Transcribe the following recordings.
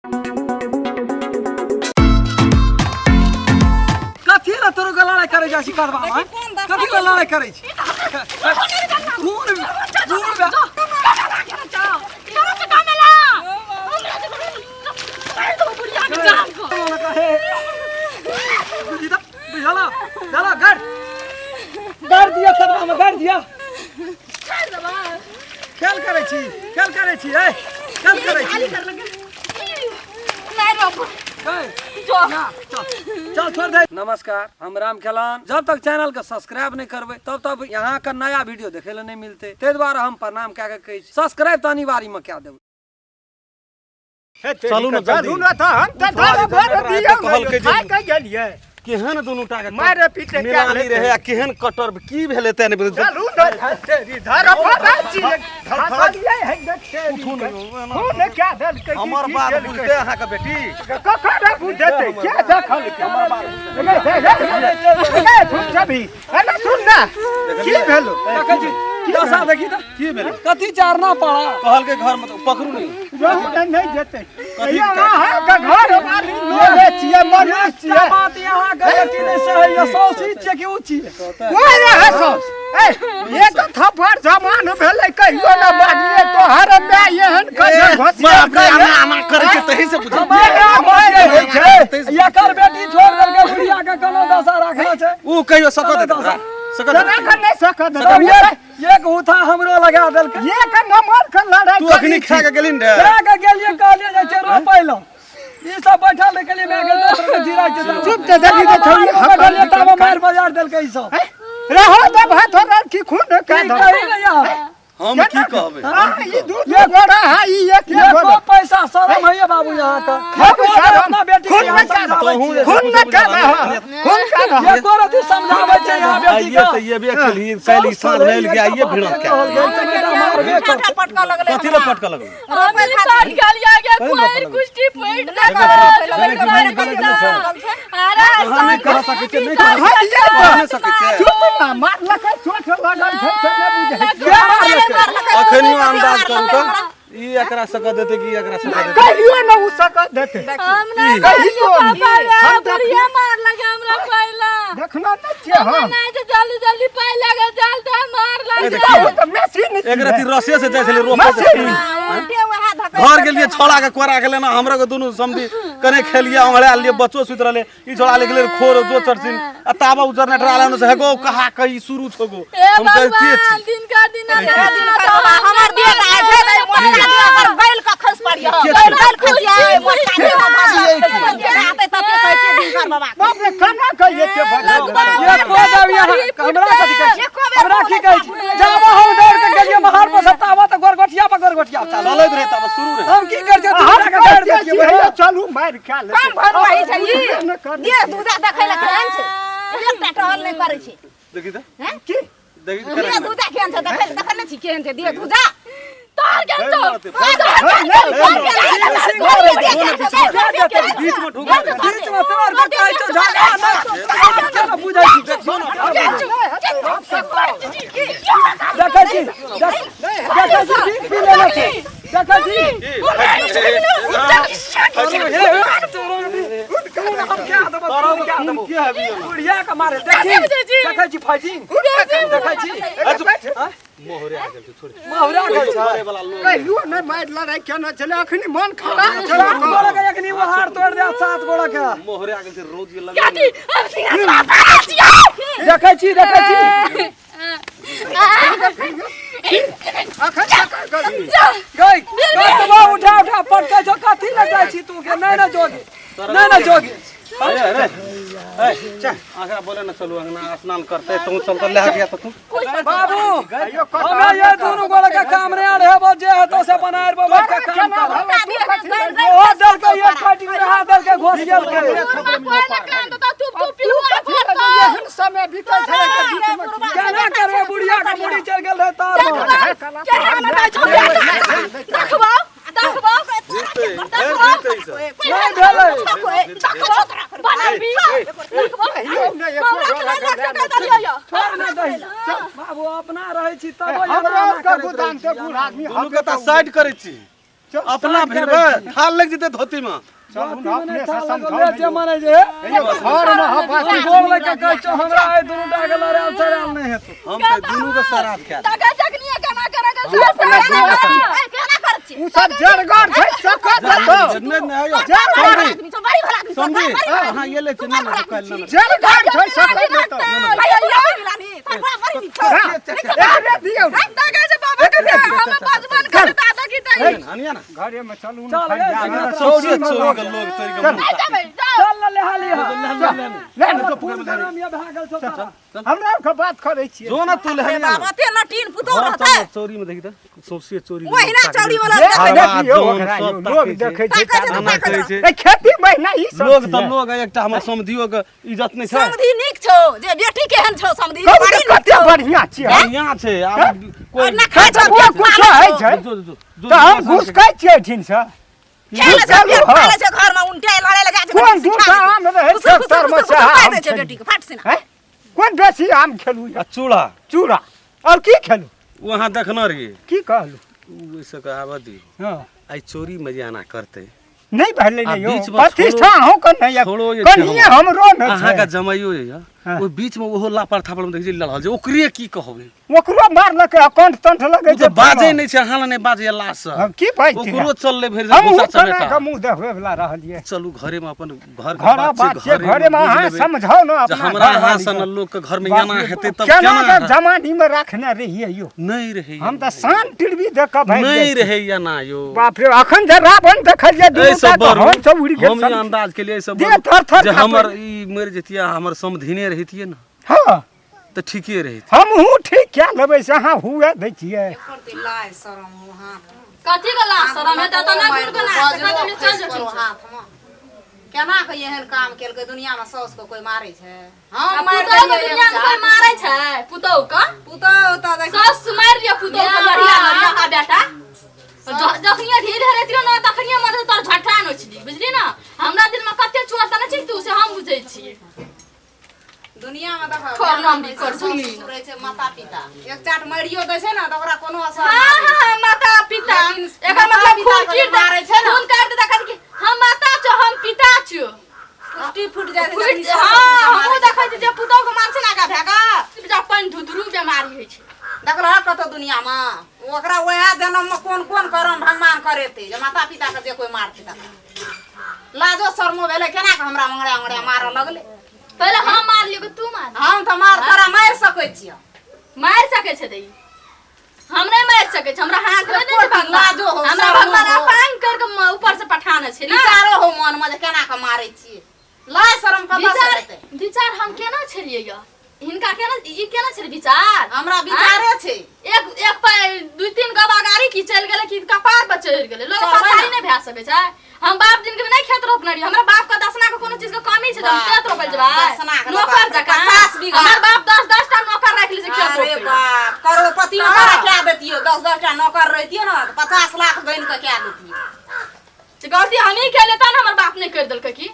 कथी ला तोरो लड़ाई करे जा शिकार बाबा कथी ला लड़ाई करे छी खून गाड़ दिया कदमा में गाड़ दिया खेल करे छी ए खेल करे छी चल छोड़ दे। नमस्कार, हम राम खेलान। जब तक चैनल के सब्सक्राइब नहीं करबे तब तक यहाँ का नया वीडियो देखे ला नहीं मिलते। ते द्वारा हम प्रणाम क्या कहे सब्सक्राइब तो अनिवार्य में क्या देब। चलू न जल्दी था हम त धर भर दिया कहल के खाय के गेलिए केहन दुनु टाके मारे पीछे क्या मिलानी रहे आ केहन कटर की भेले ते ने चलू न धर भर छी धर दिए है देखते खून क्या दल के हमर बात बुझते अहाँ के बेटी कखरा बुझते क्या देखल के हमर बात सुन सभी अरे सुन ना की भेलो देखै छी दशा देखी त की भेले कथी चारना पड़ा कहल के घर में तो पकड़ू नहीं जो नहीं देते यहाँ का घर हमारी लोगे छिए मरे छिए बात यहाँ गलती नहीं सही है सौसी छे की ऊंची कोई रहे सौस ए ये तो थप्पड़ सामान भेले कहियो ना बाजिए तो हर में एहन कजर घसिया ना करे के तही से बुझा एकर बेटी छोड़ दल के बुढ़िया के कोनो दशा रखना छै ऊ कहियो सकत सकत नहीं सकत एक उठा हमरो लगा दल के ये का नंबर का लड़ाई तू अखनी खा के गेलिन रे खा के गेलिए कहलिए जे चलो पहिलो ई सब बैठल के लिए मैं के दोसर के जिरा के चुप ते देखी के छोड़ी हटलिए तब मार बाजार दल के ई सब रहो दे भात हो की खून का दो हम की कहबे ई दूध गोड़ा है ई एक को पैसा शर्म है बाबू यहाँ का अपना बेटी खून में का खून का ये कोरती समझावे छै यहाँ बेटी का तो ये भी अकेली कैली सांझ लेल के आइए भिड़त के पटका लगले कथि ले पटका लगल हमरे साथ गालिया के कोई कुश्ती पॉइंट ना अरे नहीं कर सके छै नहीं कर सके छै चुप ना मार लके छोट लगल छै से न बुझे अखनी अंदाज करू त ई एकरा सक देते कि एकरा सक देते कहियो न उ सकत देते हमने कहियो पापा बढ़िया मार लगे हमरा पहला देखना न छे हम नहीं तो जल्दी जल्दी पाए लगे जाल तो मार लगे तो मशीन एकरा ती रसे से जाय छले रोपे घर गेलिए छोड़ा के कोरा के लेना हमरा के दोनों समझी कने खेलिए अंगड़ा लिए बच्चो सुत रहले ई छोड़ा ले गेले खोर जो चरसिन आ ताबा उजर ने डराले न से हेगो कहा कई शुरू छगो हम कहती छी दिन का दिन हमर दिए आए छै पर बैल का खस पड़ियो बैल खसिया मोटा आते तब कहै छै दिन कर बाबा बाप रे खाना कहिए के ये को दबिया हमरा कथि कहै हमरा की कहै जाबो हम दौड़ के गेलिए बाहर पर सतावा त गोरगोठिया चलैत रहे तब शुरू रे हम की कर छै दूसरा के गाड़ देतिए भैया चलू मार खा ले काम घर वही छै ई दे दूधा देखै ला केहन छै एकटा टहल नहीं करै छै देखि त हैं की देखि दे दूधा केहन छै देखै नहीं छी केहन छै दे दूधा तार केहन छै बीच में ढुका बीच में तोर के कहै छै झगड़ा ना बुझै छी देखै छी पी लेना छै देखै छी हम क्या दबो की है भी बुढ़िया के मारे देखै छी फाइटिंग देखै छी मोहरे आ गेल छोड़ मोहरा गई मारे वाला लोग कहियो न मार लड़ाई केना चले अखनी मन खराब छै सात गोड़ा के एकनी वो हार तोड़ दे सात गोड़ा के मोहरे आ गेल से रोज ये लगा देखै छी अखन तक करी गई उठा पटका जो कथी लगाई छी तू के नहीं ना जोगी अरे चा आखिर बोले न चलू अंगना स्नान करते तू चल कर ले गया तो तू बाबू हमें ये दोनों गोड़ा का काम रे आ रहे जे है तो से बनाए रे बाबा का काम कर वो दल के ये फाइटिंग रहा दल के घोष गेल के समय बीतल छै के बीच में केना करबे बुढ़िया के मुड़ी चल गेल रहे तार नहीं भेलै छोड़ ना दही बाबू अपना रहै छी तब हमरा का गोदाम से बूढ़ आदमी दुनु के त साइड करै छी अपना फिरबे थाल लग जते धोती में चलू ना अपने से समझाओ जे माने जे ये घर में हवासी गोल लेके कहै छौ हमरा ए दुनु डागल रे चराल नहीं हेतौ हम तो दुनू के सराप ख्याल तका जखनिया केना केना के केना कर छी उ सब जरगर छै सकत तो जन्नत में आयो आदमी तो बड़ी भला आदमी समझी हां ये ले चना ना कल ना जरगर छै सकत तो एकरे दियौ तका जे बाबा के हम बाजबन कर दादा की तई हनिया ना घरे में चलू ना चल, भाई चल, जाना चल, चौरी के लोग तोरी के मुंह चल ले हाली ले तो पूरा नाम ये भागल छौ तारा हमरा के बात करे छियै जो ना तू ले हनिया बाबा ते न टीन पुतो घर रहता चल चौरी में देखी त सोसिए चोरी ओहिना चौरी वाला ये देखे देखियो जोन ओकरा सब लोग ताकै देखे छै ताकै छै, ना कहै छै ए खेती महीना ई सब लोग त लोग एकटा हमर समधियो के इज्जत नहीं छै समधी नीक छौ जे बेटी केहन छौ समधी कब बड़ी नीक कते छौ बढ़िया छियै बढ़िया छै आब कोई ना खाइ छौ वो कुछ है छै जो जो जो तो हम घुस के छियै ठिन से खेले छै पेट पाले छै घर में उनटे लड़े लगा छै कोन दूटा आम रहे ट्रैक्टर में से खाइ दे छै बेटी के फाट से ना हैं कोन बेसी आम खेलू आ चूड़ा चूड़ा और की खेलू वहां देखना रही की कहलू वैसे कहावत दी हां आई चोरी में जाना करते नहीं भरले आ नहीं हो बीच में प्रतिष्ठा हो कर नहीं छोड़ो ये कनिए हमरो न अहाँ का छै जमाइयो जे हाँ। ओ बीच में ओहो लापर थापर में देखै लड़ल जे ओकरे की कहबे ओकरो मारलक अकाउंट तंठ लगे ओ तो बाजे नहीं छै हाल नहीं बाजे अल्लाह से हम की बात ओकरो चलले भरि हम भूसा उतना चमेटा का मुंह देखबे वाला रहलिए चलू घरे में अपन घर के घर बात छै घरे में हां समझाओ ना जे अपना हमरा घर यहाँ वाली सन के। लोग के घर में बाप जाना रे हेते तब केना केना के जमानी में रखने रहिए यो नहीं रहे हम त शान टिरबी देख के भाई नहीं रहे या ना यो बाप रे अखन जे रावण देखलिए ए दुनू सब का हम सब उड़ हम गेल ये अंदाज के लिए सब दे थर थर जे कापे। हमर ई मर जतिया हमर समधिने रहितिए ना हां तो ठीके रहित हम हूं ठीक क्या लेबै से अहाँ हुए दै छियै लाय शरम वहां कथी के लाज शरम है त ना गुड़ के नाच कथी चल जेथिन हाथ में केना के एहन काम केलकै दुनिया में साउस को कोई मारै छै हां हम मार मार के दुनिया में कोई मारै छै पुतौ का पुतो त देख सास मार लिया पुतौ के बढ़िया बढ़िया का बेटा जखनिया ढील हरेतियो ना तखनिया मत तोर झट्ठा नोचली बुझली ना हमरा दिल में कते चोर त न छी तू से हम बुझै छी दुनिया में देख छोड़ नाम भी कर सुनी रहे छै माता पिता एक चाट मारियो दै छै ना त ओकरा कोनो असर हां हां माता पिता लेकिन एकर मतलब खून कीट मारै छै ना खून काट दे कहत कि हम माता छ हम पिता छ कुष्टी फुट जाय छै फुट हां हमहु देखै छी जे पुतौ के मारछे ना का भेगा जा पानी धुधरू बीमारी होइ छै देखल कतो दुनिया में ओकरा वह जन्म में कोन कोन कर्म भगवान करेते जे माता पिता के जे कोई मारते त लाजो शर्मो भेले केना के हमरा मंगड़ा मंगड़ा मारऽ लगले पहले हम मार लियो कि तू मार हम त मार तोरा मार सकै छियै मार सके छै दई हम नहीं मार सके छै हमरा हाथ में नहीं कोई लाजो हो, हमरा शर्मो भगवान हो। अपांग कर के ऊपर से पठान छै ना विचारो हो मन में जे केना के मारै छियै लाज शरम कतऽ से विचार हेतै विचार हम केना छलिए य हिनका केना ई केना छल विचार हमरा विचारे छै एक एक पे दू तीन गबा गाड़ी की चल गेले कि कपार पर चढ़ गेले लोग चल पता ही ना। नहीं भै सके छै हम बाप दिन के नहीं खेत रोपने रही हमरा बाप का दसना के कोनो चीज के कमी छै हम खेत रोपल जबा दसना के नौकर बाप रे, जका 50 बीघा। हमर बाप 10 टा नौकर राख ली से खेत अरे रोपे बाप करोड़पति हाँ। ओकरा क्या देतियो 10 टा नौकर रहतियो ना त 50 लाख गइन के क्या देतियो गलती हम ही के लेता ना हमर बाप नहीं कर देलकै की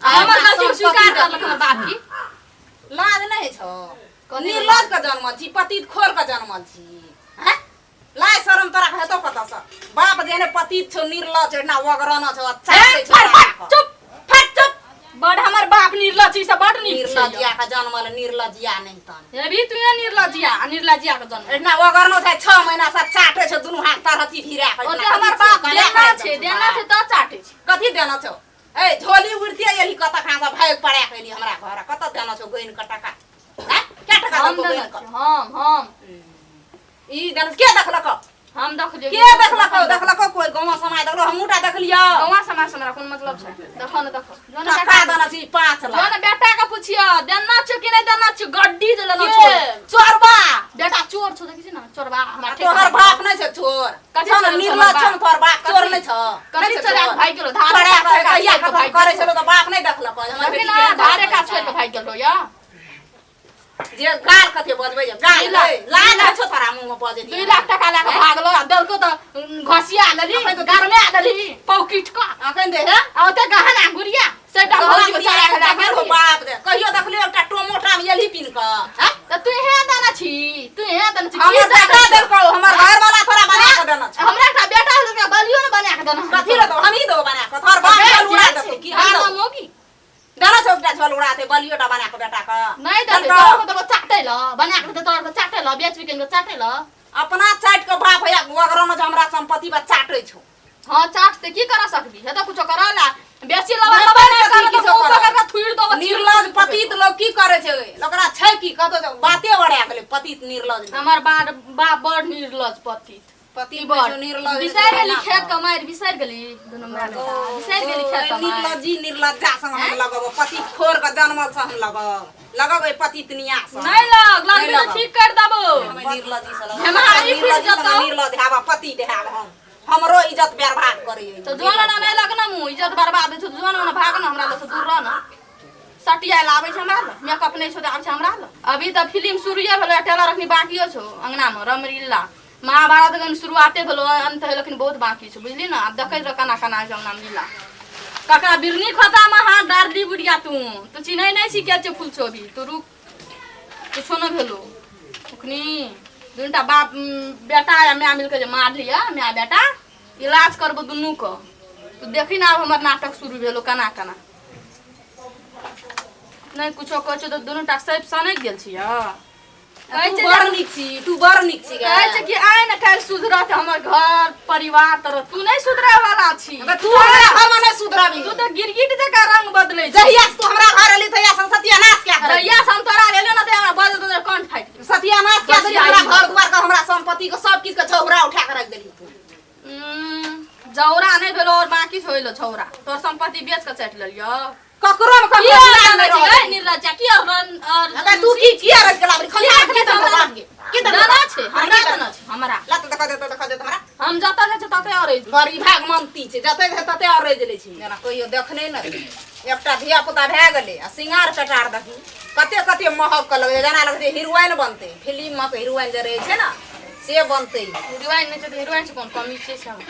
हमर गलती स्वीकार करलक हमर बाप की लाज नहीं छौ निर्लज के जन्मल छी पतित खोर के जन्मल छी हैं लाज शरम तोरा हेतो कतऽ से बाप जेने पतित छौ निर्लज ना वगरन छौ अच्छा ए, चुप फट चुप बड़ हमर बाप निर्लजी से बड़ नीक छै निर्लजिया के जन्मल निर्लजिया नहीं तन ये भी तू निर्लजिया के जन्म ना वगरनो छै 6 महीना से चाटे छै दुनु हाथ तरहती भिरा के ओते हमर बाप देना छै त चाटे छै कथी देना छौ ए झोली उड़ती एली कत खा से भाग पड़ा गेली हमरा घर कत देना छौ गइन के टका हैं क्या टका हम देबो देना गइन छै हम ई देना के देखलक हम देखलियो के देखलक कोई गांव समाज देखलो हमूटा देखलियो गवा समाज हमरा कोन मतलब छै देखो न देखो जो न टका देना छी 5 जो लाख न बेटा का पूछियो देना छै कि नहीं देना छै गड्डी जे लेना के? छै चोरबा बेटा चोर छौ देखि छी ना चोरबा हमरा तोहर बाप नहीं छै चोर कथी छौ चोर निर्लज छौ छौ तोहर बाप चोर नहीं छ कथी नहीं चोरा चोर भाई गेलो धार चोरा का कहिया भाई करे छलो त बाप नहीं देखलक हमर बेटी के धारे का छोड़ के भाई गेलो या जे गाल कथे बजबै जे गाल लाज नहीं छौ तोरा मुंह में बजे 2 लाख टका लेके भागलो आ देलको त घसिया लेली गरमे देली पॉकेट का अखन दे हे आ ओते गहना गुड़िया सेटा भौजी के चढ़ा के देखो बाप दे कहियो देखलियो एकटा टोमोटा में एली पिन क हैं त तू हे दाना छी तू हे दाना छी हमर बेटा देलको हमर घर वाला थोड़ा बना के देना छ हमरा का बेटा के बलियो न बना दो ना कथी रे तो हम ही दो बना के तोहर बाप झोल उड़ा दे की हम दो मोगी दाना चौकटा झोल उड़ा दे बलियोटा बना के बेटा का नहीं दे तो चाटे ल बना के दे तोर चाटे ल बेच बिकन के चाटे ल अपना चाट के बाप भैया वगरो में हमरा संपत्ति बा चाटै छौ हां चाट से की करा सकबी हे तो कुछ करला बेसी लबा नहीं कर के ऊपर का थुइर दो निर्लज पतित लोग की करे छै ओकरा छै की कतो बाते बड़या गेलै पतित निर्लज हमर बाप बड़ निर्लज पतित पति बड़ निर्लज बिसार गेली खेत कमाएर बिसार गेली दुनु माल बिसार गेली खेत कमाएर निर्लज्जा संग हम लगब पति खोर के जन्मल से हम लगब पतित निया से नहीं लग तो ठीक कर दबो निर्लजी से हमारी इज्जत निर्लज हावा पति देहाब हमरो इज्जत बर्बाद करे तो जोन ना नहीं लगना मु इज्जत बर्बाद छ जोन ना भागना हमरा ल दूर रह ना सटिया लाबै छ हमरा ल मेकअप नहीं छ आब छ हमरा ल अभी त फिल्म शुरूए भेलै टेलर रखनी बाकी छ अंगना में रमरीला महाभारत गन शुरुआते भेलो अंत है लेकिन बहुत बाकी छ बुझली ना अब देखै र कना कना जौना मिला काका बिरनी खता में हां डारली बुढ़िया तू चिन्है नहीं छी के छ फूल छबी तू रुक कुछो न भेलो अखनी दुनटा बाप बेटा या मैं मिलके जे मार लिया मैं बेटा इलाज करबो दुनू को तू देखी ना अब हमर नाटक शुरू भेलो कना कना नहीं कुछो कहै छ त दुनू टा सब सनै गेल छी तू बड़ निक छी कहै छ कि आइ न काल सुधरत हमर घर परिवार तर तू नहीं सुधरै वाला छी तू हमरा घर में नहीं सुधरबी तू तो गिरगिट जका रंग बदलै छी जहिया तू हमरा घर एली तहिया सत्यानाश क्या करे जहिया हम तोरा लेले न त हमरा बजल तो कंठ फाटि गेल सत्यानाश क्या देली हमरा घर दुआर के हमरा संपत्ति के सब चीज के झौरा उठा के रख देली तू जौरा नहीं भेलो और बाकी छोइलो छौरा तोर संपत्ति बेच के चट लेलियो ककरो में ककरो नहीं रह निर्लज्जा की और अगर तू की किया रख गेला खाली आठ के तब की दादा छे हमरा त न छे हमरा लत देखा दे हमरा हम जता जे तते और बड़ी भाग मनती छे जते जे तते और रह गेलै छी जेना कहियो देखने न एकटा धिया पुता भए गेलै आ सिंगार कटार देखी कते कते महक के लगे जेना लगे हीरोइन बनते फिल्म में हीरोइन जे रहे छे ना से बनते हीरोइन नहीं छे हीरोइन से कौन कमी छे सब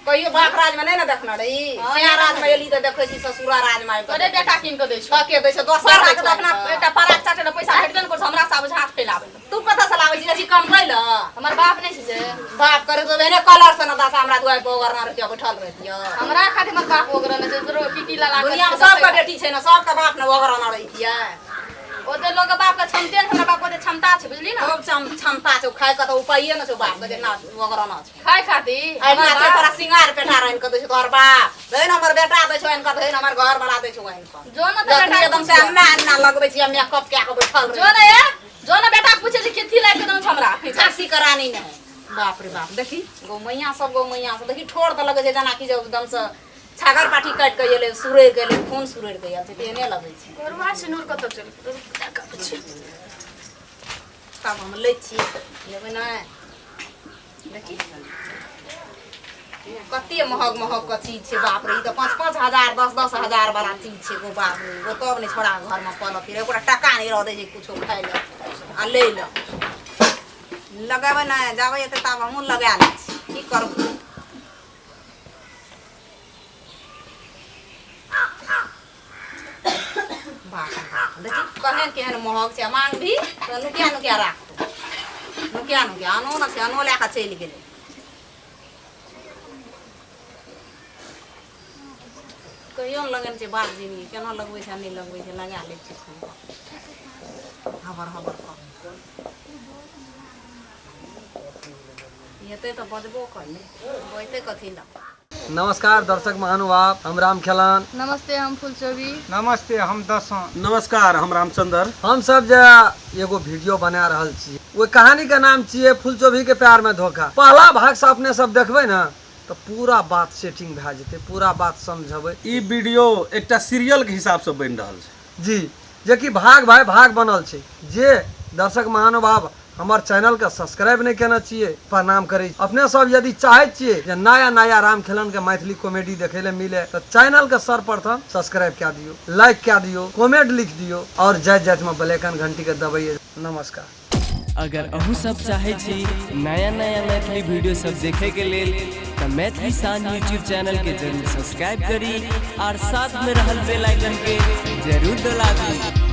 कहियो बाप राज में नहीं ना देखना रही सिया राज में एली त देखे छी ससुरा राज में तोरे बेटा किन के दै छ के दै छ दोसर राज त अपना बेटा पराक चाटे पैसा हेटबे न कर हमरा सब हाथ फैलावे तू कथा से लावे छी कम कैल हमर बाप नहीं छे बाप करे तो वेने कलर से न दासा हमरा दुआर पर ओगरना रहतिया बैठल रहतिया हमरा खातिर हमर बाप ओगरना छै जरो की ला दुनिया में सब का बेटी छै ना सब का बाप न ओगरना रहतिया ओते लोग बाप का क्षमता हमरा बाप को क्षमता छै बुझली ना खूब क्षमता छै खाय का तो उपाय न छै बाप के ना ओगरना छै खाय खातिर आई ना छै तोरा सिंगार पेठा रहन के दै छै तोहर बाप दे हमर बेटा दै छै इनका दे हमर घर वाला दै छै इनका जो न बेटा एकदम से अन्ना लगबै छी मेकअप क्या के बैठल जो न बेटा पूछे छै किथि लाग के दम हमरा झांसी करानी नहीं बाप रे बाप देखी गौ मैया सब देखी ठोर त लगे छै जना कि जो एकदम से छागर पाठी काट के एले सुरैर के एले खून सुरैर के आयल छै तेने लगै छै घरवा से नूर कत चल तब हम लै छी लेबै ना देखी कते महग के चीज छै बाप रे ई त 5-5 हजार 10-10 हजार वाला चीज छै गो बाप रे वो तब नहीं छोड़ा घर में पल फिर ओकरा टका नहीं रह दे छै कुछो खाइ ले आ ले ल लगाबै ना जाबै एते तब हमहूँ लगा लै छी की करब देखी कहे केहन महग छै मांग भी तो नुकिया राख नुकिया आनो न छै आनो लेके चलि गेलै कहियो न लगन छै बाप जी केना लगबै छै नहीं लगबै छै लगा लै छै हबर हेतै तो बजबो करले बोइते कथी ला नमस्कार दर्शक महानुभाव हम राम खेलान नमस्ते हम फूलचोबी नमस्ते हम दसन नमस्कार हम रामचंद्र हम सब जे एगो वीडियो बना रहल छी वो कहानी के नाम छिए फूलचोभी के प्यार में धोखा पहला भाग से अपने सब देखबै ना तो पूरा बात सेटिंग भए जेतै पूरा बात समझबै ई वीडियो एकटा सीरियल के हिसाब से बन रहल छै जी जे कि भाग भाई भाग बनल छै जे दर्शक महानुभाव हमार चैनल के सब्सक्राइब नहीं करना चाहिए प्रणाम करे अपने सब यदि चाहे छिए नया राम खेलन के मैथिली कॉमेडी देखे ले मिले तो चैनल के सर्वप्रथम सब्सक्राइब क्या दियो लाइक क्या दियो कमेंट लिख दियो और जय में बेलैकन घंटी के दबाइए नमस्कार अगर अहू सब चाहे छी नया मैथिली वीडियो सब देखे के लेल तो मैथिली साँझ यूट्यूब चैनल के जरूर सब्सक्राइब करी और साथ में रहल बेल आइकन के जरूर दबाबी।